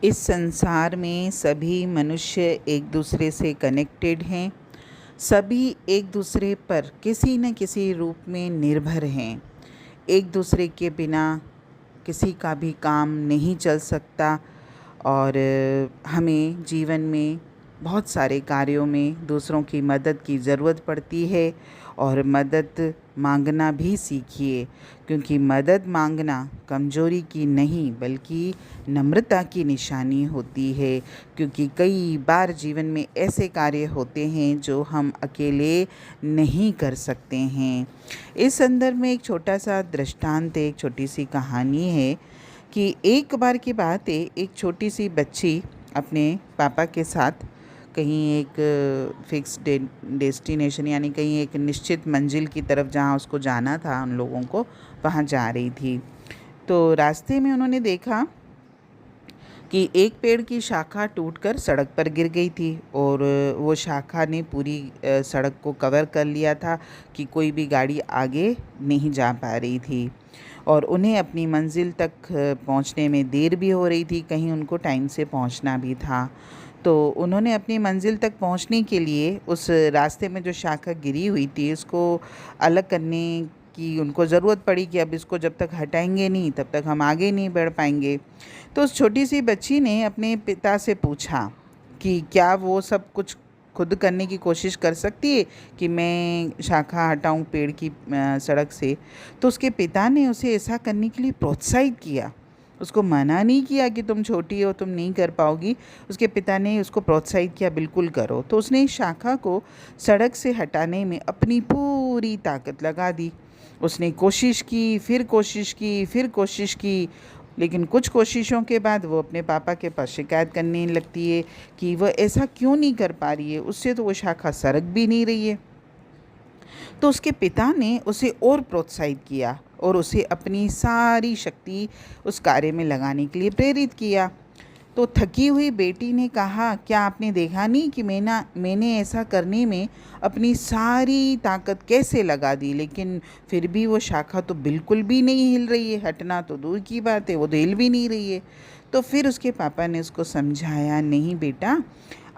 इस संसार में सभी मनुष्य एक दूसरे से कनेक्टेड हैं। सभी एक दूसरे पर किसी न किसी रूप में निर्भर हैं। एक दूसरे के बिना किसी का भी काम नहीं चल सकता और हमें जीवन में बहुत सारे कार्यों में दूसरों की मदद की ज़रूरत पड़ती है और मदद मांगना भी सीखिए, क्योंकि मदद मांगना कमज़ोरी की नहीं बल्कि नम्रता की निशानी होती है। क्योंकि कई बार जीवन में ऐसे कार्य होते हैं जो हम अकेले नहीं कर सकते हैं। इस संदर्भ में एक छोटा सा दृष्टांत, एक छोटी सी कहानी है कि एक बार की बात है, एक छोटी सी बच्ची अपने पापा के साथ कहीं एक फिक्स डेस्टिनेशन यानी कहीं एक निश्चित मंजिल की तरफ जहाँ उसको जाना था उन लोगों को, वहाँ जा रही थी। तो रास्ते में उन्होंने देखा कि एक पेड़ की शाखा टूटकर सड़क पर गिर गई थी और वो शाखा ने पूरी सड़क को कवर कर लिया था कि कोई भी गाड़ी आगे नहीं जा पा रही थी और उन्हें अपनी मंजिल तक पहुंचने में देर भी हो रही थी, कहीं उनको टाइम से पहुंचना भी था। तो उन्होंने अपनी मंजिल तक पहुंचने के लिए उस रास्ते में जो शाखा गिरी हुई थी उसको अलग करने की उनको ज़रूरत पड़ी कि अब इसको जब तक हटाएंगे नहीं तब तक हम आगे नहीं बढ़ पाएंगे। तो उस छोटी सी बच्ची ने अपने पिता से पूछा कि क्या वो सब कुछ खुद करने की कोशिश कर सकती है कि मैं शाखा हटाऊं पेड़ की सड़क से। तो उसके पिता ने उसे ऐसा करने के लिए प्रोत्साहित किया, उसको मना नहीं किया कि तुम छोटी हो तुम नहीं कर पाओगी। उसके पिता ने उसको प्रोत्साहित किया, बिल्कुल करो। तो उसने इस शाखा को सड़क से हटाने में अपनी पूरी ताकत लगा दी। उसने कोशिश की, फिर कोशिश की, फिर कोशिश की, लेकिन कुछ कोशिशों के बाद वो अपने पापा के पास शिकायत करने लगती है कि वह ऐसा क्यों नहीं कर पा रही है, उससे तो वो शाखा सरक भी नहीं रही है। तो उसके पिता ने उसे और प्रोत्साहित किया और उसे अपनी सारी शक्ति उस कार्य में लगाने के लिए प्रेरित किया। तो थकी हुई बेटी ने कहा, क्या आपने देखा नहीं कि मैंने ऐसा करने में अपनी सारी ताकत कैसे लगा दी, लेकिन फिर भी वो शाखा तो बिल्कुल भी नहीं हिल रही है, हटना तो दूर की बात है, वो तो हिल भी नहीं रही है। तो फिर उसके पापा ने उसको समझाया, नहीं बेटा,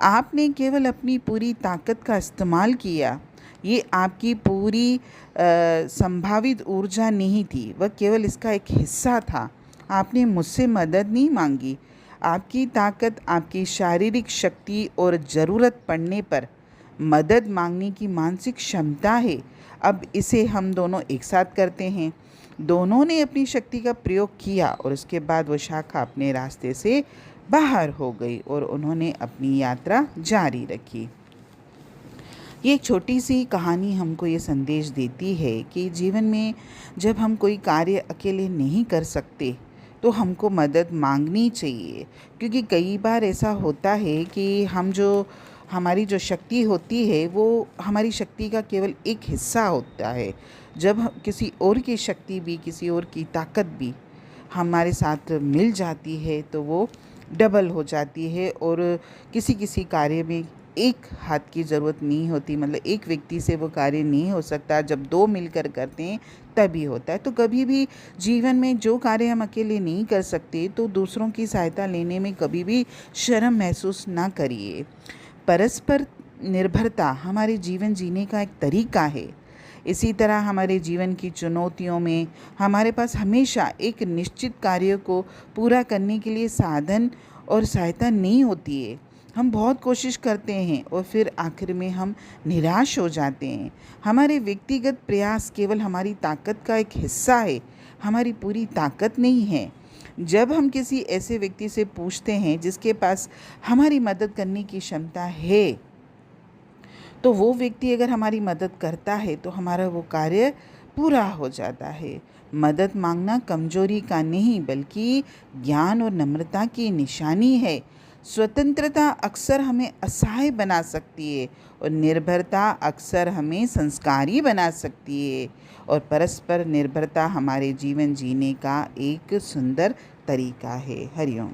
आपने केवल अपनी पूरी ताकत का इस्तेमाल किया, ये आपकी पूरी संभावित ऊर्जा नहीं थी, वह केवल इसका एक हिस्सा था। आपने मुझसे मदद नहीं मांगी। आपकी ताकत आपकी शारीरिक शक्ति और ज़रूरत पड़ने पर मदद मांगने की मानसिक क्षमता है। अब इसे हम दोनों एक साथ करते हैं। दोनों ने अपनी शक्ति का प्रयोग किया और उसके बाद वो शाखा अपने रास्ते से बाहर हो गई और उन्होंने अपनी यात्रा जारी रखी। ये एक छोटी सी कहानी हमको ये संदेश देती है कि जीवन में जब हम कोई कार्य अकेले नहीं कर सकते तो हमको मदद मांगनी चाहिए, क्योंकि कई बार ऐसा होता है कि हमारी जो शक्ति होती है वो हमारी शक्ति का केवल एक हिस्सा होता है। जब किसी और की शक्ति भी, किसी और की ताकत भी हमारे साथ मिल जाती है तो वो डबल हो जाती है और किसी किसी कार्य में एक हाथ की ज़रूरत नहीं होती, मतलब एक व्यक्ति से वो कार्य नहीं हो सकता, जब दो मिलकर करते हैं तभी होता है। तो कभी भी जीवन में जो कार्य हम अकेले नहीं कर सकते तो दूसरों की सहायता लेने में कभी भी शर्म महसूस ना करिए। परस्पर निर्भरता हमारे जीवन जीने का एक तरीका है। इसी तरह हमारे जीवन की चुनौतियों में हमारे पास हमेशा एक निश्चित कार्य को पूरा करने के लिए साधन और सहायता नहीं होती है। हम बहुत कोशिश करते हैं और फिर आखिर में हम निराश हो जाते हैं। हमारे व्यक्तिगत प्रयास केवल हमारी ताकत का एक हिस्सा है, हमारी पूरी ताकत नहीं है। जब हम किसी ऐसे व्यक्ति से पूछते हैं जिसके पास हमारी मदद करने की क्षमता है, तो वो व्यक्ति अगर हमारी मदद करता है तो हमारा वो कार्य पूरा हो जाता है। मदद मांगना कमजोरी का नहीं बल्कि ज्ञान और नम्रता की निशानी है। स्वतंत्रता अक्सर हमें असहाय बना सकती है और निर्भरता अक्सर हमें संस्कारी बना सकती है, और परस्पर निर्भरता हमारे जीवन जीने का एक सुंदर तरीका है। हरिओम।